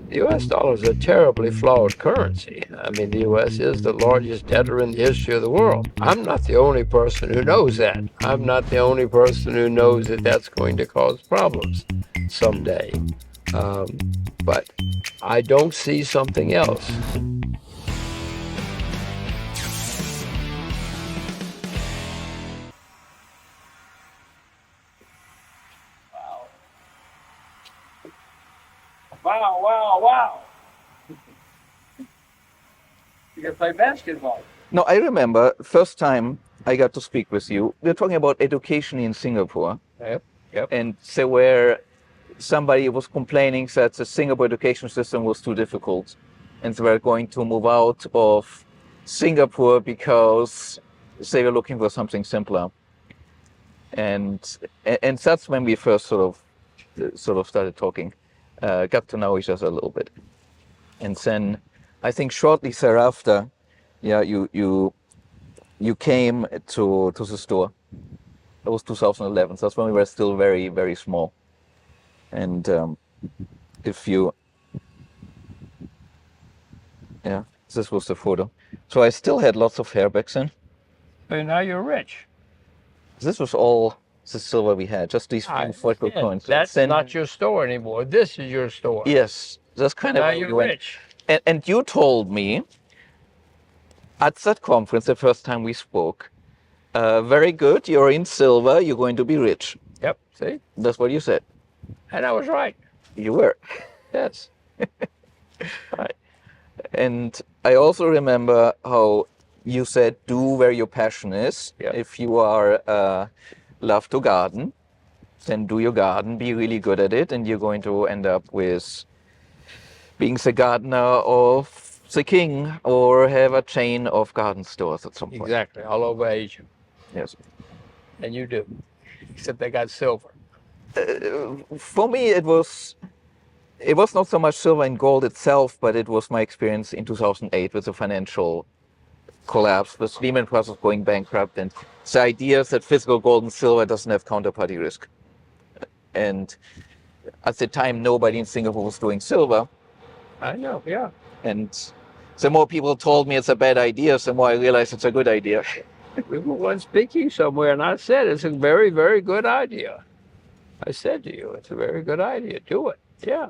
The U.S. dollar is a terribly flawed currency. I mean, the U.S. is the largest debtor in the history of the world. I'm not the only person who knows that. I'm not the only person who knows that that's going to cause problems someday. Um, but I don't see something else. Wow, wow, wow. You can play basketball. No, I remember first time I got to speak with you. We were talking about education in Singapore, Yep, yep. and so where somebody was complaining that the Singapore education system was too difficult, and they were going to move out of Singapore because they were looking for something simpler. And that's when we first sort of started talking, got to know each other a little bit, and then I think shortly thereafter, yeah, you came to the store. That was 2011. So that's when we were still very, very small. And if you, yeah, this was the photo. So I still had lots of hair back then. So now you're rich. This was all the silver we had, just these few football coins. That's then, not your store anymore. This is your store. Yes, that's kind of Now where you're we went. rich. And you told me at that conference, the first time we spoke, very good, you're in silver, you're going to be rich. Yep, see? That's what you said. And I was right. You were. Yes. Right. And I also remember how you said, do where your passion is. Yeah. If you are love to garden, then do your garden, be really good at it, and you're going to end up with being the gardener of the king or have a chain of garden stores at some point. Exactly, all over Asia. Yes. And you do, except they got silver. For me, it was not so much silver and gold itself, but it was my experience in 2008 with the financial collapse, with Lehman Brothers going bankrupt, and the idea that physical gold and silver doesn't have counterparty risk. And at the time, nobody in Singapore was doing silver. I know, yeah. And the more people told me it's a bad idea, the more I realized it's a good idea. We were once speaking somewhere, and I said it's a very, very good idea. I said to you, it's a very good idea. Do it. Yeah.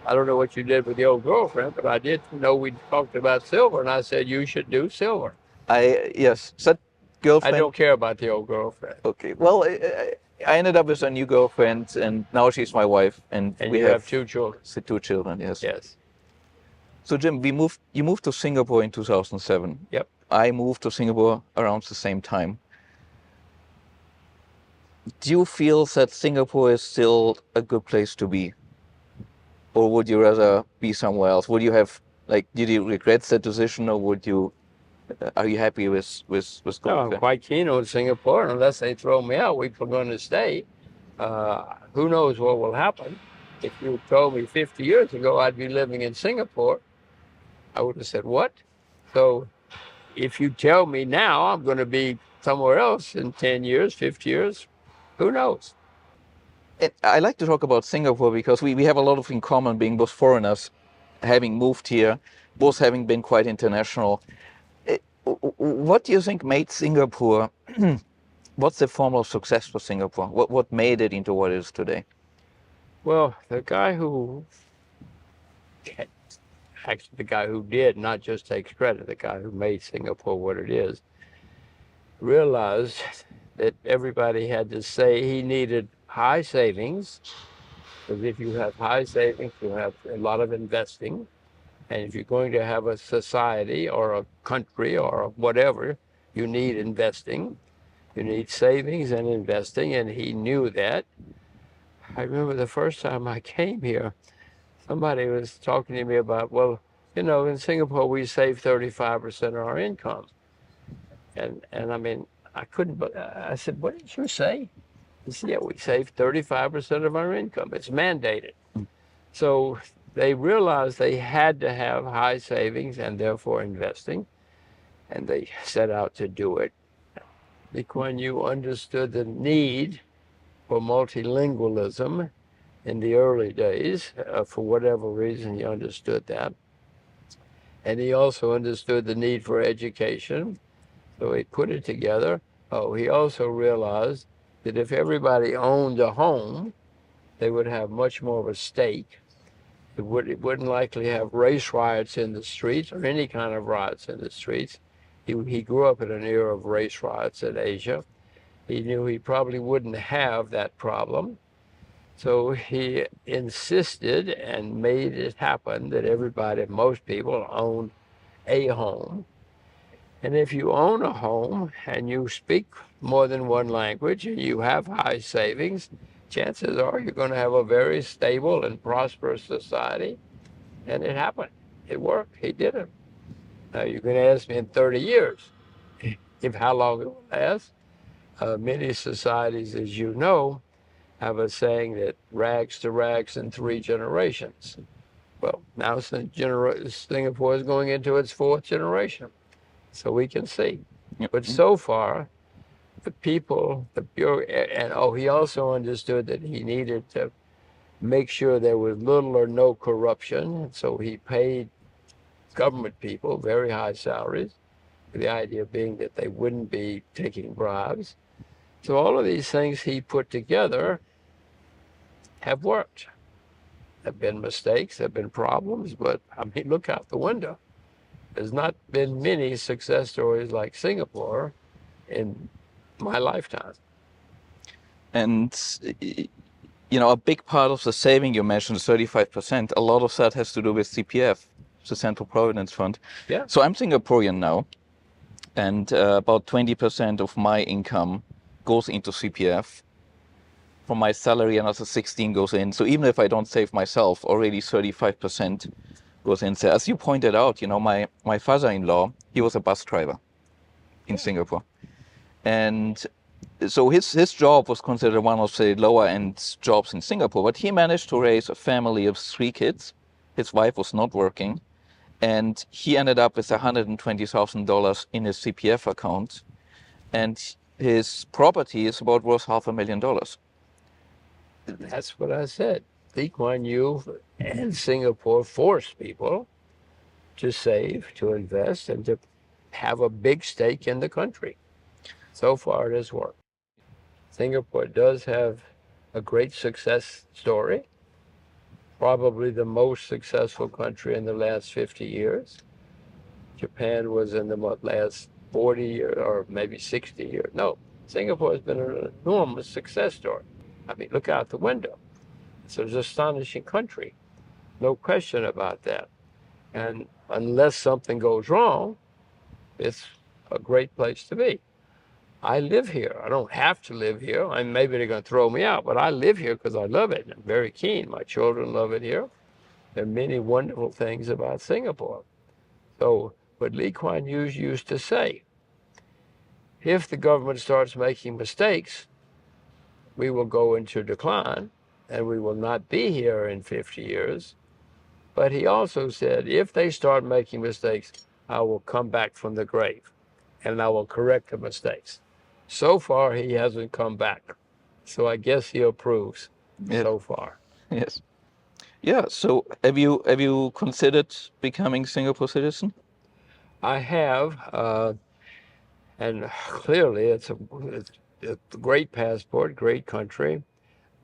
I don't know what you did with the old girlfriend, but I did know we talked about silver, and I said you should do silver. Yes, that girlfriend. I don't care about the old girlfriend. Okay, well, I ended up with a new girlfriend, and now she's my wife, and we have 2 children. The 2 children, yes. Yes. So Jim, you moved to Singapore in 2007. Yep. I moved to Singapore around the same time. Do you feel that Singapore is still a good place to be? Or would you rather be somewhere else? Would you have, did you regret that decision, or are you happy with going No, I'm quite keen on Singapore. Unless they throw me out, we're going to stay. Who knows what will happen? If you told me 50 years ago I'd be living in Singapore, I would have said, what? So if you tell me now I'm going to be somewhere else in 10 years, 50 years, who knows? I like to talk about Singapore because we have a lot of in common, being both foreigners, having moved here, both having been quite international. What do you think made Singapore, what's the formula of success for Singapore? What made it into what it is today? Well, the guy who did, not just takes credit, the guy who made Singapore what it is, realized that everybody had to say he needed high savings, because if you have high savings, you have a lot of investing. And if you're going to have a society or a country or whatever, you need investing. You need savings and investing, and he knew that. I remember the first time I came here, somebody was talking to me about, well, in Singapore, we save 35% of our income. And I mean, I couldn't, but I said, what did you say? He said, yeah, we save 35% of our income. It's mandated. So they realized they had to have high savings and therefore investing, and they set out to do it. Lee Kuan Yew understood the need for multilingualism in the early days. For whatever reason, he understood that. And he also understood the need for education. So he put it together. Oh, he also realized that if everybody owned a home, they would have much more of a stake. It wouldn't likely have race riots in the streets or any kind of riots in the streets. He grew up in an era of race riots in Asia. He knew he probably wouldn't have that problem. So he insisted and made it happen that everybody, most people, owned a home. And if you own a home and you speak more than one language and you have high savings, chances are you're going to have a very stable and prosperous society. And it happened. It worked. He did it. Now you're going to ask me in 30 years if how long it will last. Many societies, as you know, have a saying that rags to rags in 3 generations. Well, now Singapore is going into its 4th generation, so we can see. But so far, the people, he also understood that he needed to make sure there was little or no corruption, so he paid government people very high salaries, the idea being that they wouldn't be taking bribes. So all of these things he put together have worked. There have been mistakes, there have been problems, but I mean, look out the window. There's not been many success stories like Singapore in my lifetime. And a big part of the saving you mentioned, 35%, a lot of that has to do with CPF, the Central Providence Fund. Yeah. So I'm Singaporean now, and about 20% of my income goes into CPF. From my salary, another 16 goes in. So even if I don't save myself, already 35% goes in there. As you pointed out, my father-in-law, he was a bus driver in Singapore. And so his job was considered one of the lower end jobs in Singapore, but he managed to raise a family of 3 kids. His wife was not working, and he ended up with $120,000 in his CPF account, and his property is about worth $500,000. That's what I said. Lee Kuan Yew and Singapore forced people to save, to invest, and to have a big stake in the country. So far, it has worked. Singapore does have a great success story, probably the most successful country in the last 50 years. Japan was in the last 40 years, or maybe 60 years. No, Singapore has been an enormous success story. I mean, look out the window. It's an astonishing country. No question about that. And unless something goes wrong, it's a great place to be. I live here. I don't have to live here. Maybe they're going to throw me out, but I live here because I love it. I'm very keen. My children love it here. There are many wonderful things about Singapore. So, what Lee Kuan Yew used to say, if the government starts making mistakes, we will go into decline and we will not be here in 50 years. But he also said, if they start making mistakes, I will come back from the grave and I will correct the mistakes. So far, he hasn't come back. So I guess he approves so far. Yes. Yeah. So have you considered becoming Singapore citizen? I have, and clearly it's a great passport, great country,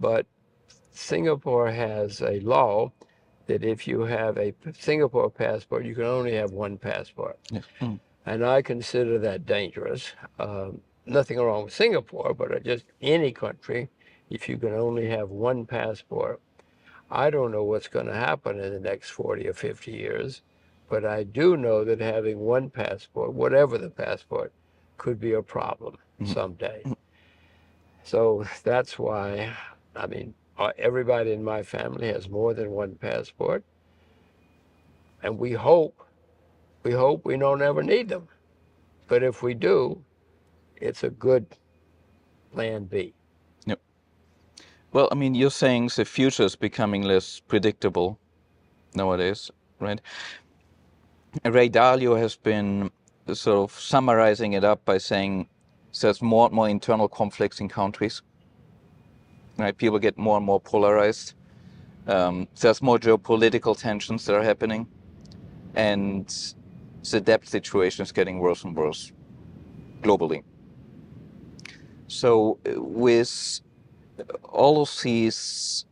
but Singapore has a law that if you have a Singapore passport, you can only have one passport. Yes. And I consider that dangerous. Nothing wrong with Singapore, but just any country, if you can only have one passport. I don't know what's going to happen in the next 40 or 50 years, but I do know that having one passport, whatever the passport, could be a problem someday. So that's why, I mean, everybody in my family has more than one passport, and we hope we don't ever need them. But if we do, it's a good plan B. Yep. Well, I mean, you're saying the future is becoming less predictable nowadays, right? Ray Dalio has been sort of summarizing it up by saying there's more and more internal conflicts in countries, right? People get more and more polarized. There's more geopolitical tensions that are happening, and the debt situation is getting worse and worse globally. So with all of these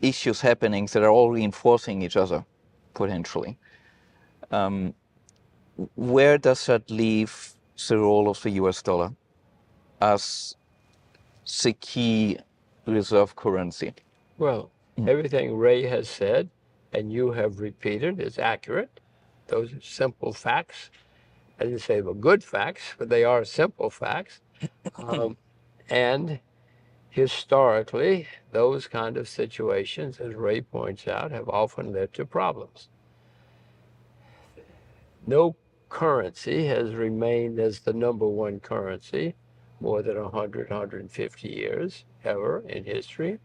issues happening that are all reinforcing each other, potentially, where does that leave the role of the US dollar as the key reserve currency? Well, everything Ray has said and you have repeated is accurate. Those are simple facts. I didn't say they were good facts, but they are simple facts. And historically, those kind of situations, as Ray points out, have often led to problems. No currency has remained as the number one currency more than 100, 150 years ever in history.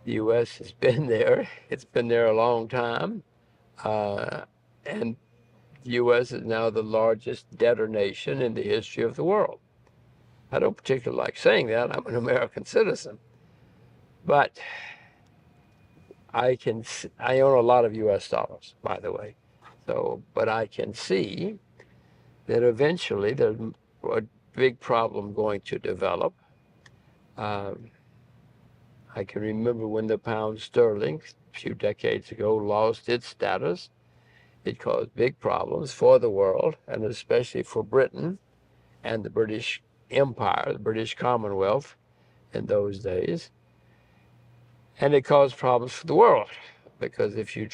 The U.S. has been there. It's been there a long time. And the U.S. is now the largest debtor nation in the history of the world. I don't particularly like saying that. I'm an American citizen. But I own a lot of U.S. dollars, by the way. But I can see that eventually there's a big problem going to develop. I can remember when the pound sterling a few decades ago lost its status. It caused big problems for the world, and especially for Britain and the British Empire, the British Commonwealth in those days. And it caused problems for the world, because if you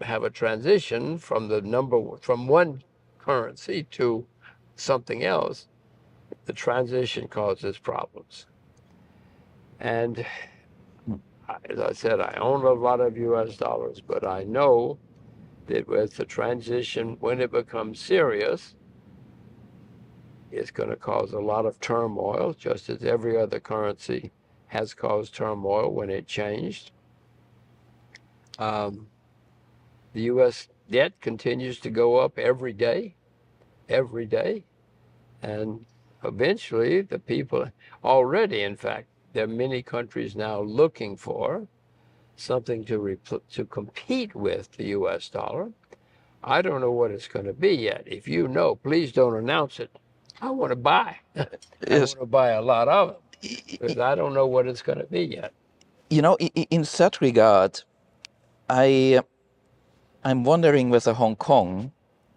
have a transition from one currency to something else, the transition causes problems. And as I said, I own a lot of U.S. dollars, but I know that with the transition, when it becomes serious, it's going to cause a lot of turmoil, just as every other currency has caused turmoil when it changed. The U.S. debt continues to go up every day, and eventually the people, already in fact, there are many countries now looking for something to compete with the U.S. dollar. I don't know what it's going to be yet. If you know, please don't announce it. I want to buy. I Yes. want to buy a lot of them, because I don't know what it's going to be yet. You know, in that regard, I'm wondering whether Hong Kong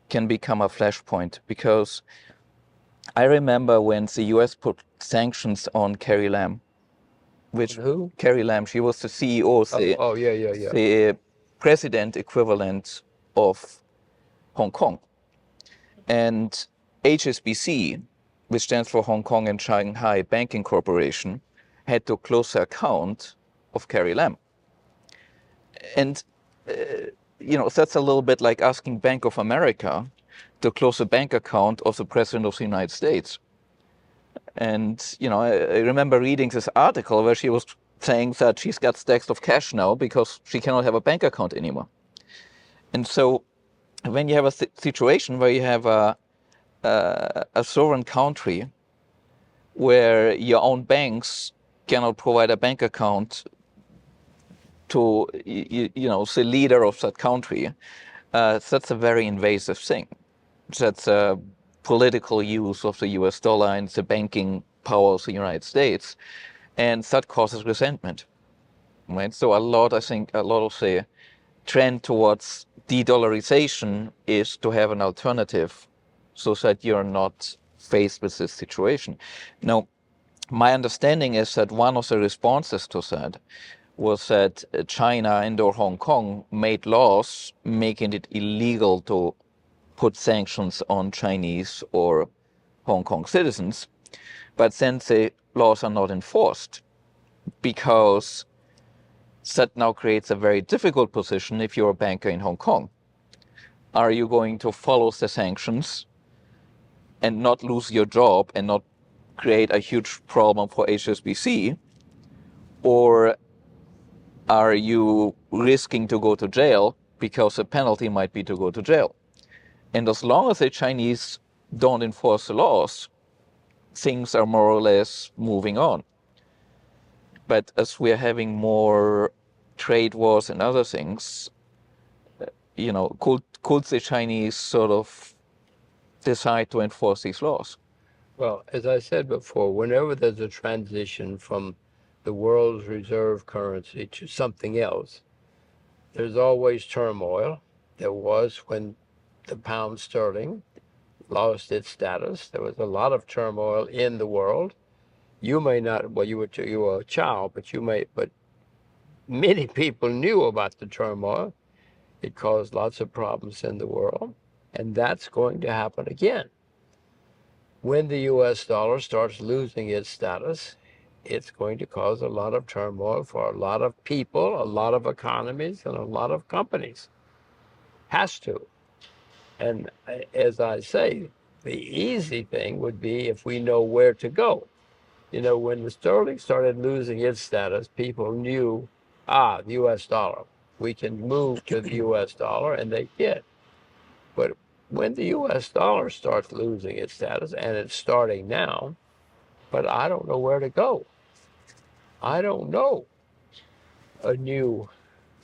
can become a flashpoint, because I remember when the US put sanctions on Carrie Lam, which Who? Carrie Lam, she was the CEO, Oh, yeah. the president equivalent of Hong Kong. And HSBC, which stands for Hong Kong and Shanghai Banking Corporation, had to close the account of Carrie Lam. And, that's a little bit like asking Bank of America to close a bank account of the President of the United States. And, I remember reading this article where she was saying that she's got stacks of cash now because she cannot have a bank account anymore. And so when you have a situation where you have a sovereign country where your own banks cannot provide a bank account to the leader of that country, that's a very invasive thing. That's a political use of the US dollar and the banking power of the United States, and that causes resentment. Right? So I think a lot of the trend towards de-dollarization is to have an alternative so that you're not faced with this situation. Now, my understanding is that one of the responses to that was that China and or Hong Kong made laws making it illegal to put sanctions on Chinese or Hong Kong citizens, but then the laws are not enforced, because that now creates a very difficult position if you're a banker in Hong Kong. Are you going to follow the sanctions and not lose your job and not create a huge problem for HSBC? Or are you risking to go to jail because the penalty might be to go to jail? And as long as the Chinese don't enforce the laws, things are more or less moving on. But as we're having more trade wars and other things, could the Chinese sort of decide to enforce these laws? Well, as I said before, whenever there's a transition from the world's reserve currency to something else, there's always turmoil. There was when the pound sterling lost its status. There was a lot of turmoil in the world. You may not, well, you were a child, but many people knew about the turmoil. It caused lots of problems in the world, and that's going to happen again. When the U.S. dollar starts losing its status, it's going to cause a lot of turmoil for a lot of people, a lot of economies, and a lot of companies. Has to. And as I say, the easy thing would be if we know where to go. When the sterling started losing its status, people knew, the U.S. dollar. We can move to the U.S. dollar, and they did. But when the U.S. dollar starts losing its status, and it's starting now, but I don't know where to go. I don't know a new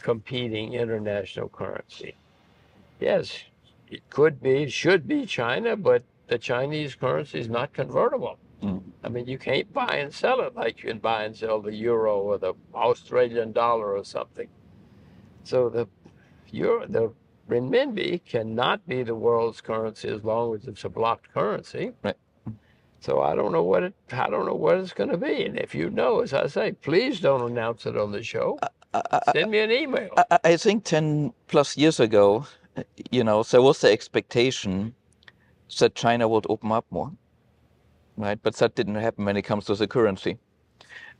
competing international currency. Yes, it could be, should be China, but the Chinese currency is not convertible. I mean, you can't buy and sell it like you can buy and sell the euro or the Australian dollar or something. So the renminbi cannot be the world's currency as long as it's a blocked currency. Right. So I don't know what it's going to be. And if you know, as I say, please don't announce it on the show. Send me an email. I think 10 plus years ago, there was the expectation that China would open up more, right? But that didn't happen when it comes to the currency.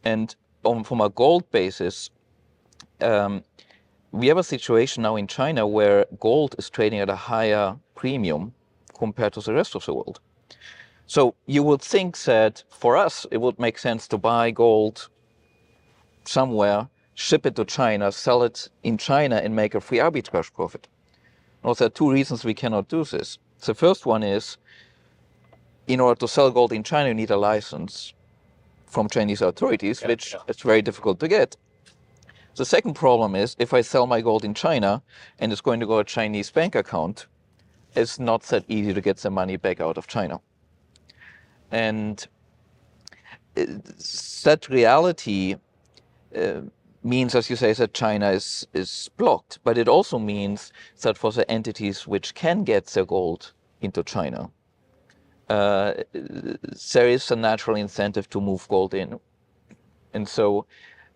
And from a gold basis, we have a situation now in China where gold is trading at a higher premium compared to the rest of the world. So you would think that for us, it would make sense to buy gold somewhere, ship it to China, sell it in China, and make a free arbitrage profit. Now, there are two reasons we cannot do this. The first one is, in order to sell gold in China, you need a license from Chinese authorities, which is very difficult to get. The second problem is, if I sell my gold in China and it's going to go to a Chinese bank account, it's not that easy to get the money back out of China. And that reality means, as you say, that China is blocked. But it also means that for the entities which can get their gold into China, there is a natural incentive to move gold in. And so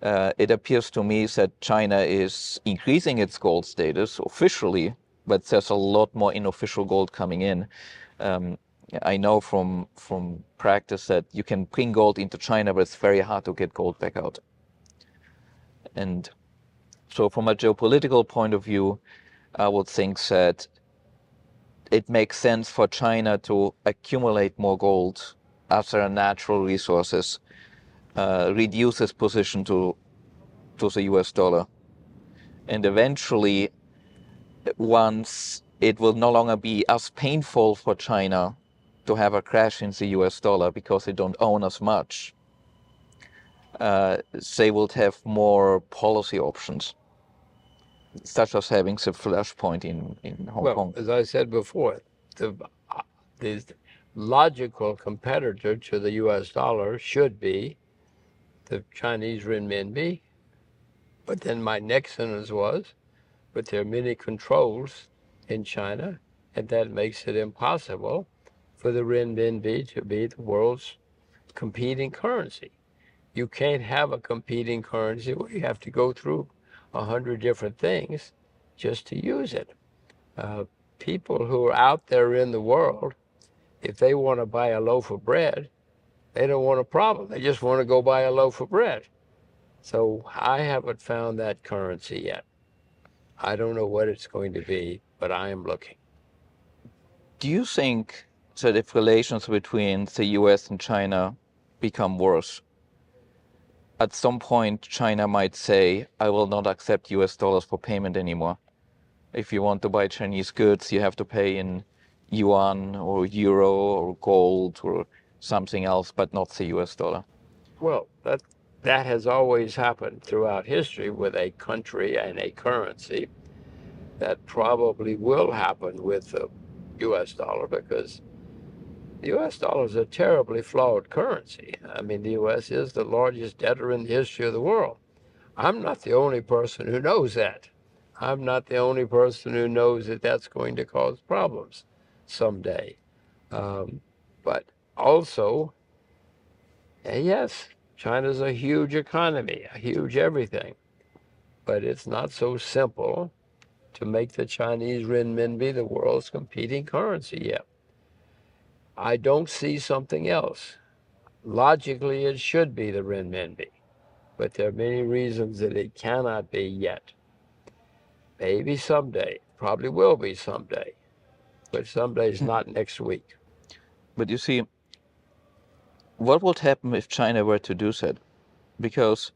it appears to me that China is increasing its gold status officially, but there's a lot more unofficial gold coming in. I know from practice that you can bring gold into China, but it's very hard to get gold back out. And so from a geopolitical point of view, I would think that it makes sense for China to accumulate more gold as their natural resources, reduce its position to the US dollar. And eventually, once it will no longer be as painful for China to have a crash in the US dollar because they don't own as much, they will have more policy options, such as having the flashpoint in Hong Kong. Well, as I said before, the logical competitor to the U.S. dollar should be the Chinese renminbi. But then my next sentence was, but there are many controls in China, and that makes it impossible for the renminbi to be the world's competing currency. You can't have a competing currency where you have to go through 100 different things just to use it. People who are out there in the world, if they want to buy a loaf of bread, they don't want a problem. They just want to go buy a loaf of bread. So I haven't found that currency yet. I don't know what it's going to be, but I am looking. Do you think that if relations between the US and China become worse, at some point China might say, I will not accept US dollars for payment anymore? If you want to buy Chinese goods, you have to pay in yuan or euro or gold or something else, but not the US dollar. Well, that has always happened throughout history with a country and a currency. That probably will happen with the U.S. dollar because the U.S. dollar is a terribly flawed currency. I mean, the U.S. is the largest debtor in the history of the world. I'm not the only person who knows that. I'm not the only person who knows that that's going to cause problems someday. But also, yes, China's a huge economy, a huge everything. But it's not so simple to make the Chinese renminbi the world's competing currency yet. I don't see something else. Logically, it should be the renminbi, but there are many reasons that it cannot be yet. Maybe someday, probably will be someday, but someday is not next week. But you see, what would happen if China were to do that? Because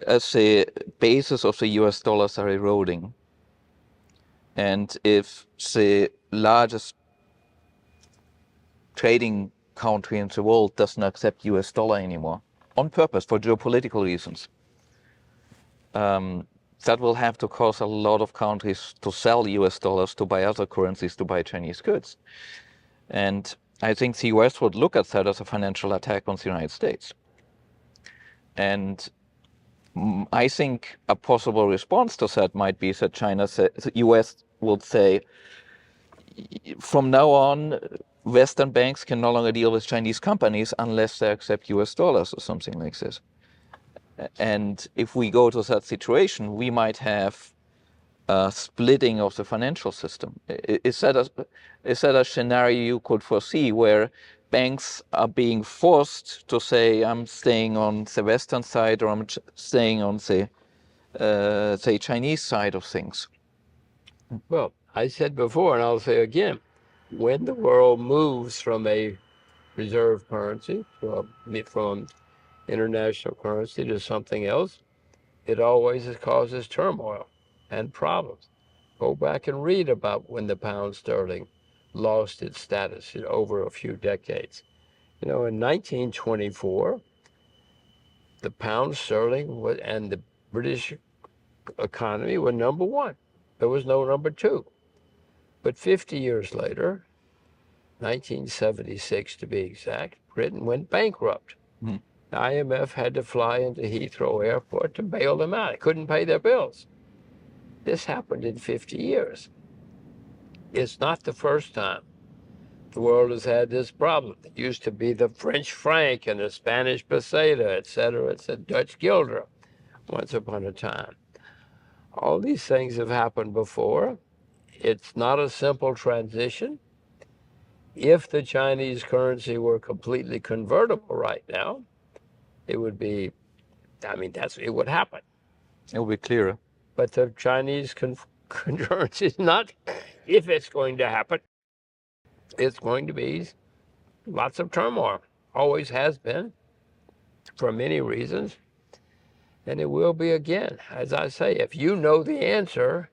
as the basis of the US dollars are eroding, and if the largest trading country in the world doesn't accept US dollar anymore, on purpose for geopolitical reasons, that will have to cause a lot of countries to sell US dollars to buy other currencies to buy Chinese goods. And I think the US would look at that as a financial attack on the United States. And I think a possible response to that might be that the US would say, from now on, Western banks can no longer deal with Chinese companies unless they accept US dollars or something like this. And if we go to that situation, we might have a splitting of the financial system. Is that a scenario you could foresee where banks are being forced to say, I'm staying on the Western side or I'm staying on the Chinese side of things? Well, I said before, and I'll say again, when the world moves from a reserve currency, from international currency to something else, it always causes turmoil and problems. Go back and read about when the pound sterling lost its status over a few decades. In 1924, the pound sterling and the British economy were number one. There was no number two. But 50 years later, 1976 to be exact, Britain went bankrupt. Mm. The IMF had to fly into Heathrow Airport to bail them out. They couldn't pay their bills. This happened in 50 years. It's not the first time the world has had this problem. It used to be the French franc and the Spanish peseta, et cetera. It's a Dutch guilder once upon a time. All these things have happened before. It's not a simple transition. If the Chinese currency were completely convertible right now, it would be, it would happen. It will be clearer. But the Chinese currency is not, if it's going to happen, it's going to be lots of turmoil. Always has been, for many reasons. And it will be again. As I say, if you know the answer,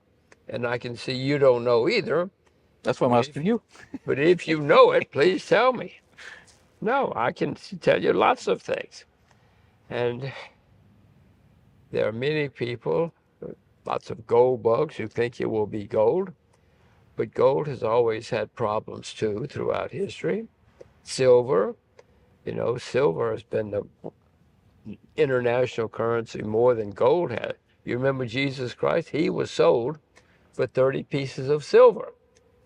and I can see you don't know either. That's why I'm asking you. But if you know it, please tell me. No, I can tell you lots of things. And there are many people, lots of gold bugs, who think it will be gold. But gold has always had problems too throughout history. Silver, silver has been the international currency more than gold had. You remember Jesus Christ? He was sold for 30 pieces of silver.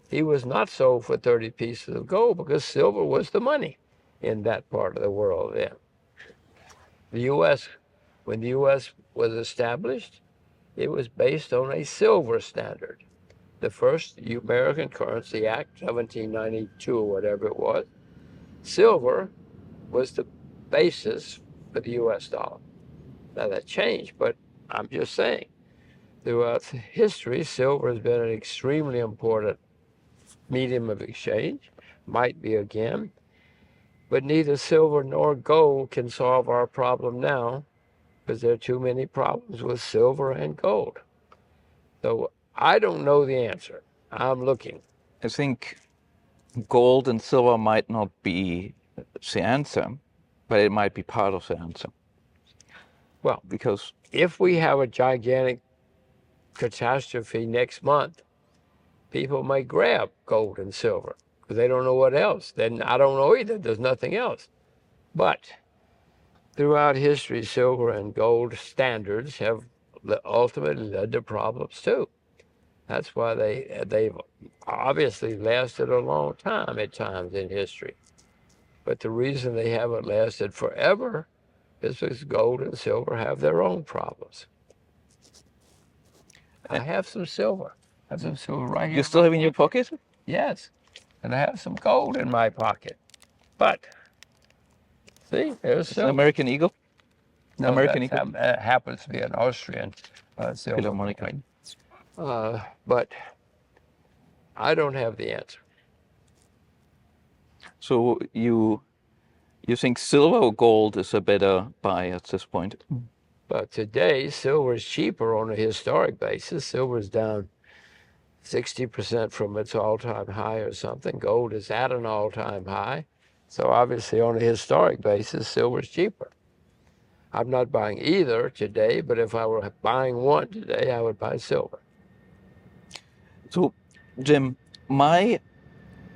He was not sold for 30 pieces of gold because silver was the money in that part of the world then. The U.S., when the U.S. was established, it was based on a silver standard. The first American Currency Act, 1792 or whatever it was, silver was the basis for the U.S. dollar. Now that changed, but I'm just saying, throughout history, silver has been an extremely important medium of exchange, might be again, but neither silver nor gold can solve our problem now because there are too many problems with silver and gold. So I don't know the answer. I'm looking. I think gold and silver might not be the answer, but it might be part of the answer. Well, Because if we have a gigantic catastrophe next month, people may grab gold and silver because they don't know what else. Then I don't know either. There's nothing else. But throughout history, silver and gold standards have ultimately led to problems too. That's why they've obviously lasted a long time at times in history. But the reason they haven't lasted forever is because gold and silver have their own problems. I have some silver. I have some silver right here. you still have in your pocket? Yes, and I have some gold in my pocket. But see, there's It's an silver. American Eagle. No, American that Eagle. happens to be an Austrian silver Philharmonic. coin. But I don't have the answer. So you think silver or gold is a better buy at this point? But today, silver is cheaper on a historic basis. Silver's down 60% from its all-time high or something. Gold is at an all-time high. So obviously, on a historic basis, silver's cheaper. I'm not buying either today, but if I were buying one today, I would buy silver. So, Jim, my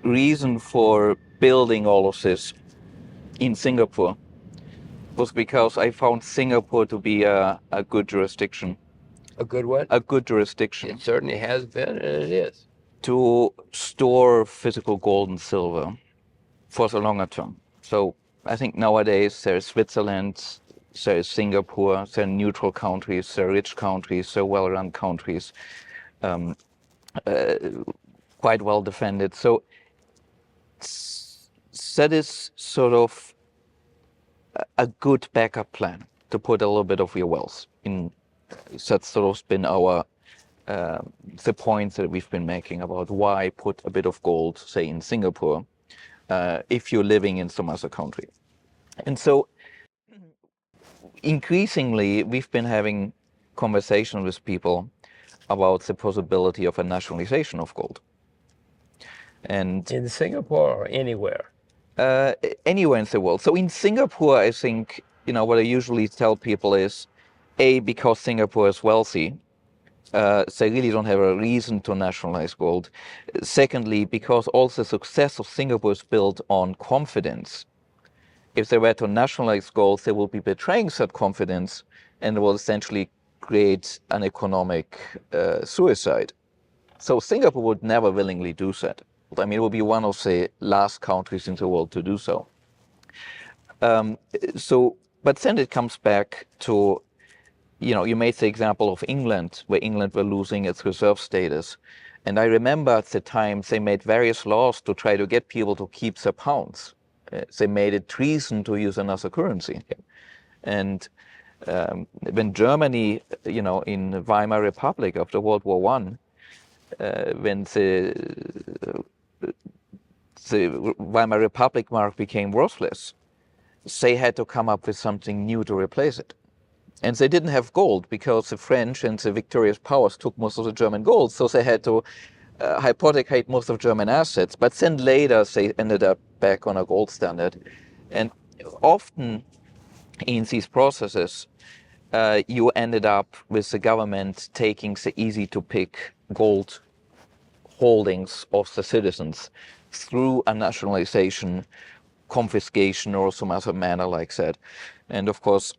reason for building all of this in Singapore was because I found Singapore to be a good jurisdiction. A good one? A good jurisdiction. It certainly has been, and it is. To store physical gold and silver for the longer term. So I think nowadays there's Switzerland, there's Singapore, there are neutral countries, there are rich countries, there are well-run countries, quite well defended. So that is sort of a good backup plan to put a little bit of your wealth in. That's sort of been our the points that we've been making about why put a bit of gold, say in Singapore, if you're living in some other country. And so increasingly, we've been having conversations with people about the possibility of a nationalization of gold. And in Singapore or anywhere? Anywhere in the world. So in Singapore, I think, what I usually tell people is, A, because Singapore is wealthy, they really don't have a reason to nationalize gold. Secondly, because also the success of Singapore is built on confidence. If they were to nationalize gold, they will be betraying that confidence and will essentially create an economic suicide. So Singapore would never willingly do that. I mean, it will be one of the last countries in the world to do so. But then it comes back to, you made the example of England, where England were losing its reserve status. And I remember at the time they made various laws to try to get people to keep their pounds. They made it treason to use another currency. And when Germany, in the Weimar Republic after World War I, when the Weimar Republic mark became worthless, they had to come up with something new to replace it. And they didn't have gold because the French and the victorious powers took most of the German gold, so they had to hypothecate most of German assets. But then later they ended up back on a gold standard. And often in these processes, you ended up with the government taking the easy-to-pick gold holdings of the citizens through a nationalization, confiscation, or some other manner like that. And of course,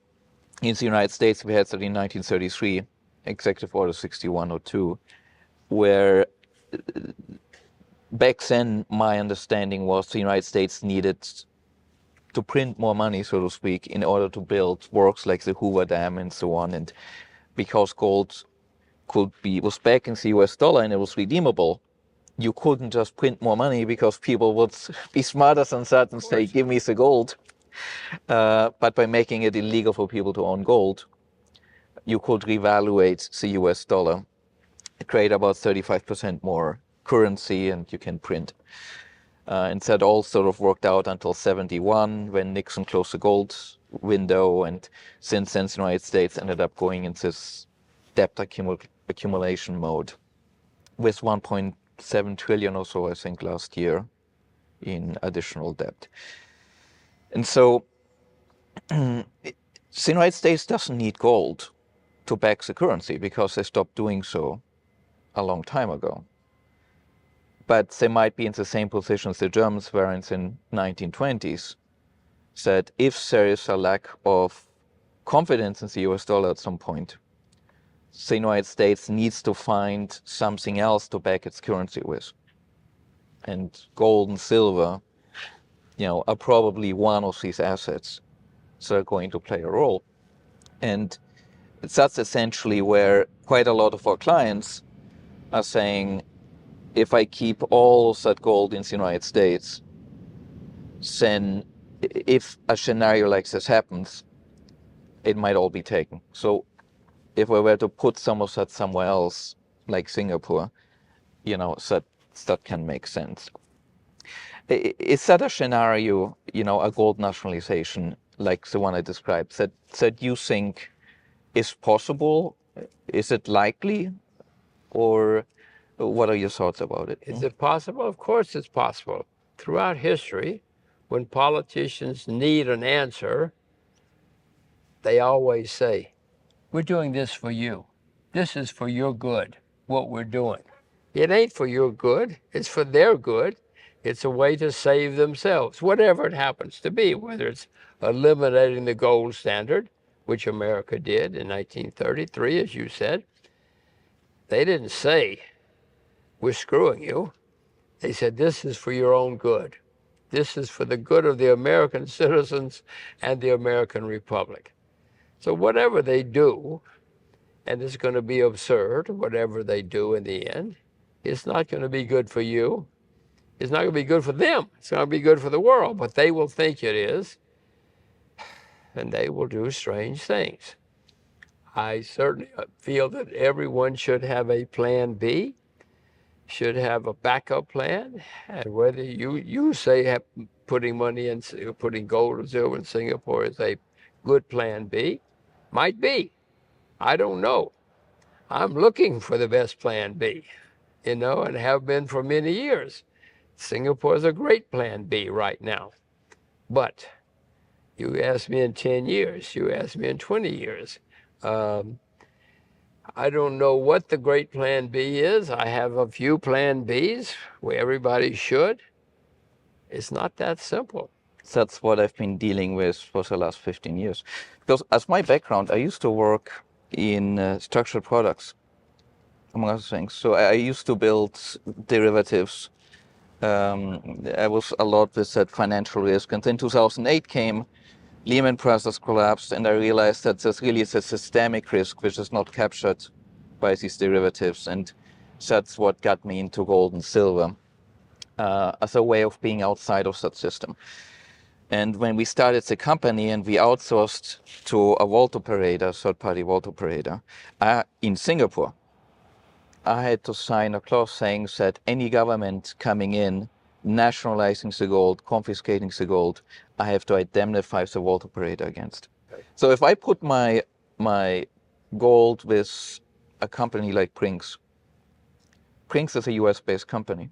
in the United States, we had that in 1933, Executive Order 6102, where back then my understanding was the United States needed to print more money, so to speak, in order to build works like the Hoover Dam and so on. And because gold was back in the US dollar and it was redeemable, you couldn't just print more money because people would be smarter than that and say, give me the gold. But by making it illegal for people to own gold, you could revaluate the US dollar, create about 35% more currency, and you can print. And that all sort of worked out until 71 when Nixon closed the gold window. And since then, the United States ended up going into this debt accumulation mode with 1.7 trillion or so, I think, last year in additional debt. And so The United States doesn't need gold to back the currency because they stopped doing so a long time ago. But they might be in the same position as the Germans were in the 1920s, that if there is a lack of confidence in the US dollar at some point, the United States needs to find something else to back its currency with. And gold and silver, are probably one of these assets that are going to play a role. And that's essentially where quite a lot of our clients are saying, if I keep all of that gold in the United States, then if a scenario like this happens, it might all be taken. So if we were to put some of that somewhere else, like Singapore, that can make sense. Is that a scenario, a gold nationalization like the one I described, that you think is possible? Is it likely? Or what are your thoughts about it? Is it possible? Of course it's possible. Throughout history, when politicians need an answer, they always say, we're doing this for you. This is for your good, what we're doing. It ain't for your good. It's for their good. It's a way to save themselves, whatever it happens to be, whether it's eliminating the gold standard, which America did in 1933, as you said. They didn't say, we're screwing you. They said, this is for your own good. This is for the good of the American citizens and the American Republic. So whatever they do, and it's going to be absurd, whatever they do in the end, it's not going to be good for you. It's not going to be good for them. It's going to be good for the world, but they will think it is, and they will do strange things. I certainly feel that everyone should have a plan B, should have a backup plan, and whether you say putting money in, putting gold or silver in Singapore is a good plan B, might be. I don't know. I'm looking for the best plan B, and have been for many years. Singapore is a great plan B right now. But you ask me in 10 years, you ask me in 20 years. I don't know what the great plan B is. I have a few plan Bs where everybody should. It's not that simple. That's what I've been dealing with for the last 15 years. Because as my background, I used to work in structured products, among other things. So I used to build derivatives. I was a lot with that financial risk. And then 2008 came, Lehman Brothers collapsed, and I realized that there's really a systemic risk which is not captured by these derivatives. And that's what got me into gold and silver as a way of being outside of that system. And when we started the company and we outsourced to a vault operator, third-party vault operator, in Singapore, I had to sign a clause saying that any government coming in, nationalizing the gold, confiscating the gold, I have to indemnify the vault operator against. So if I put my gold with a company like Brinks is a US-based company,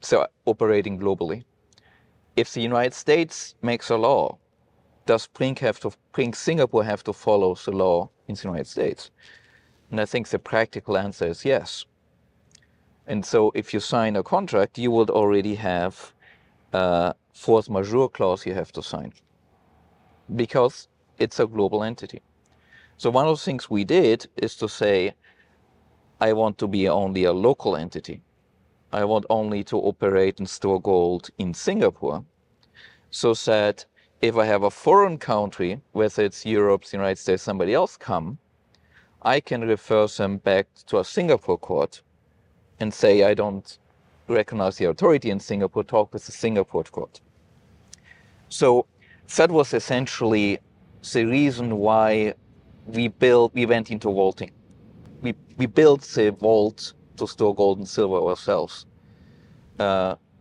so operating globally. If the United States makes a law, does Brinks Singapore have to follow the law in the United States? And I think the practical answer is yes. And so if you sign a contract, you would already have a force majeure clause you have to sign because it's a global entity. So one of the things we did is to say, I want to be only a local entity. I want only to operate and store gold in Singapore, so that if I have a foreign country, whether it's Europe, the United States, somebody else come, I can refer them back to a Singapore court and say, I don't recognize the authority in Singapore, talk with the Singapore court. So that was essentially the reason why we went into vaulting. We built the vault to store gold and silver ourselves.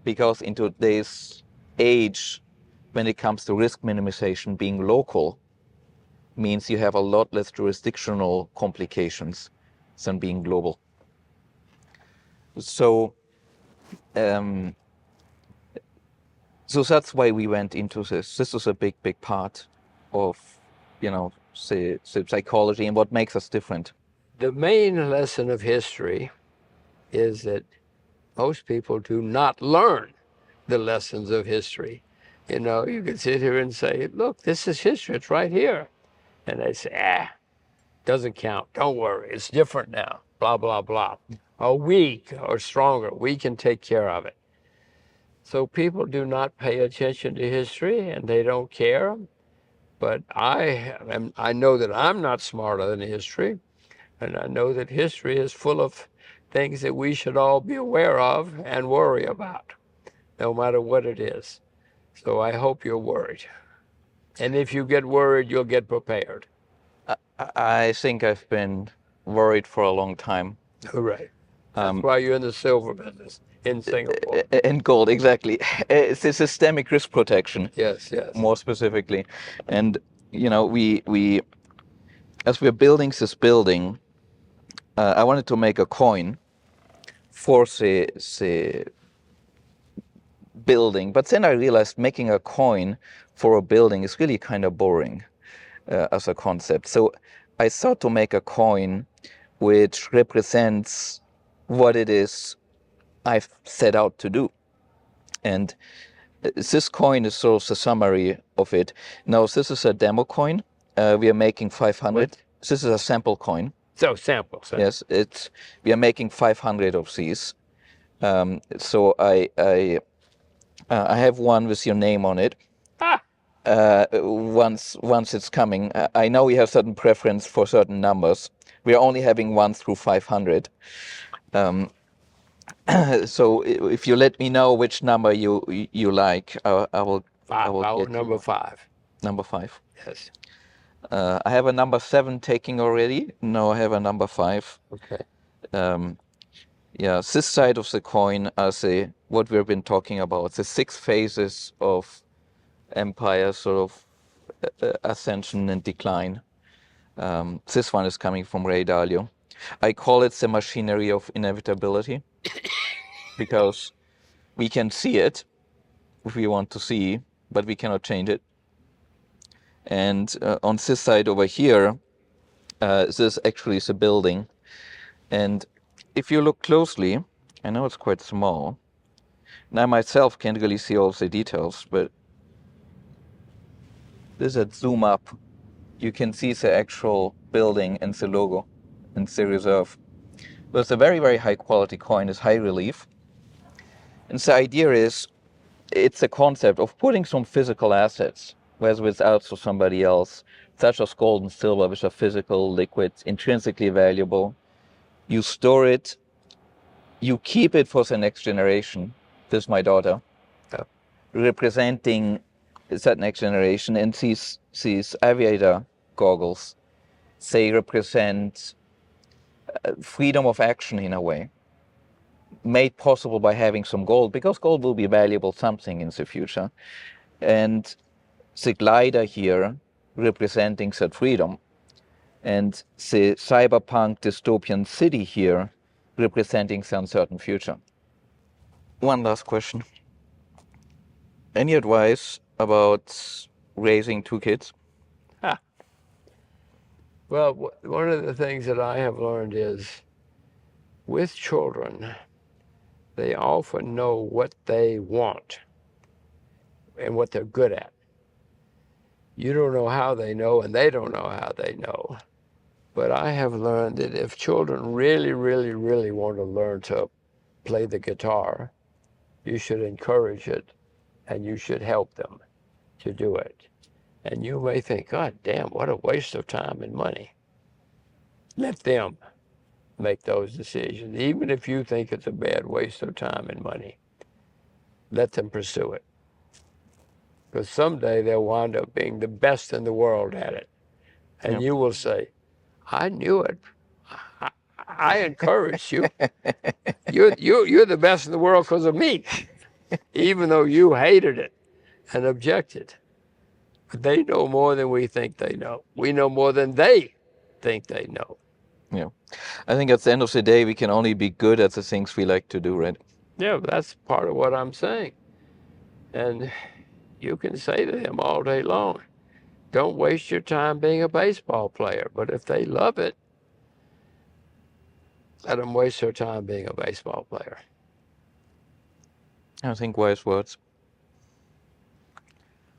Because in today's age, when it comes to risk minimization, being local means you have a lot less jurisdictional complications than being global. So, so that's why we went into this. This was a big part of, psychology and what makes us different? The main lesson of history is that most people do not learn the lessons of history. You know, you can sit here and say, look, this is history, it's right here. And they say, doesn't count, don't worry, it's different now, blah, blah, blah. Or weak or stronger, we can take care of it. So people do not pay attention to history and they don't care. But I know that I'm not smarter than history. And I know that history is full of things that we should all be aware of and worry about, no matter what it is. So I hope you're worried. And if you get worried, you'll get prepared. I think I've been worried for a long time. Right. That's why you're in the silver business in Singapore. And gold, exactly. It's a systemic risk protection. Yes, yes. More specifically. And, you know, we as we're building this building, I wanted to make a coin for the building. But then I realized making a coin for a building is really kind of boring as a concept. So I thought to make a coin which represents what it is I've set out to do. And this coin is sort of the summary of it. Now, this is a demo coin. We are making 500. What? This is a sample coin. So sample. Yes, we are making 500 of these. So I have one with your name on it. Once it's coming. I know we have certain preference for certain numbers. We are only having 1 through 500. So if you let me know which number you like, I will. Five. I will get Number 5. Number 5. Yes. I have a number 7 taking already. No, I have a number 5. Okay. Yeah, this side of the coin are what we've been talking about, the 6 phases of empire, sort of ascension and decline. This one is coming from Ray Dalio. I call it the machinery of inevitability because we can see it if we want to see, but we cannot change it. And on this side over here, this actually is a building. And if you look closely, I know it's quite small. And I myself can't really see all the details, but this is zoom up. You can see the actual building and the logo and the reserve. But it's a very, very high quality coin. It's high relief. And the idea is, it's a concept of putting some physical assets, whether it's out for somebody else, such as gold and silver, which are physical, liquid, intrinsically valuable. You store it, you keep it for the next generation. This is my daughter, representing that next generation. And these aviator goggles, they represent freedom of action in a way, made possible by having some gold, because gold will be valuable something in the future. And the glider here representing that freedom, and the cyberpunk dystopian city here representing the uncertain future. One last question. Any advice about raising 2 kids? Well, one of the things that I have learned is with children, they often know what they want and what they're good at. You don't know how they know, and they don't know how they know. But I have learned that if children really, really, really want to learn to play the guitar, you should encourage it, and you should help them to do it. And you may think, God damn, what a waste of time and money. Let them make those decisions. Even if you think it's a bad waste of time and money, let them pursue it. Because someday they'll wind up being the best in the world at it. And you will say, I knew it. I encouraged you. You're the best in the world because of me, even though you hated it and objected. But they know more than we think they know. We know more than they think they know. Yeah. I think at the end of the day, we can only be good at the things we like to do, right? Yeah, that's part of what I'm saying. And you can say to them all day long, don't waste your time being a baseball player. But if they love it, let them waste their time being a baseball player. I think wise words.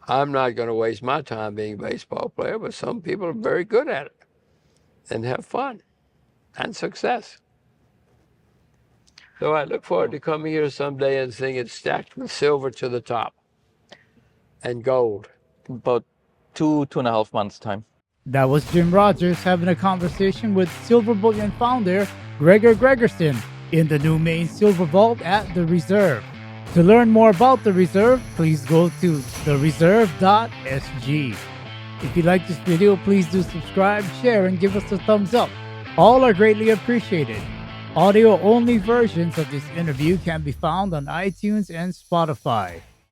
I'm not going to waste my time being a baseball player, but some people are very good at it and have fun and success. So I look forward to coming here someday and seeing it stacked with silver to the top and gold. About 2.5 months' time. That was Jim Rogers having a conversation with Silver Bullion founder Gregor Gregersen in the new main silver vault at the Reserve. To learn more about the Reserve, please go to thereserve.sg. If you like this video, please do subscribe, share, and give us a thumbs up. All are greatly appreciated. Audio-only versions of this interview can be found on iTunes and Spotify.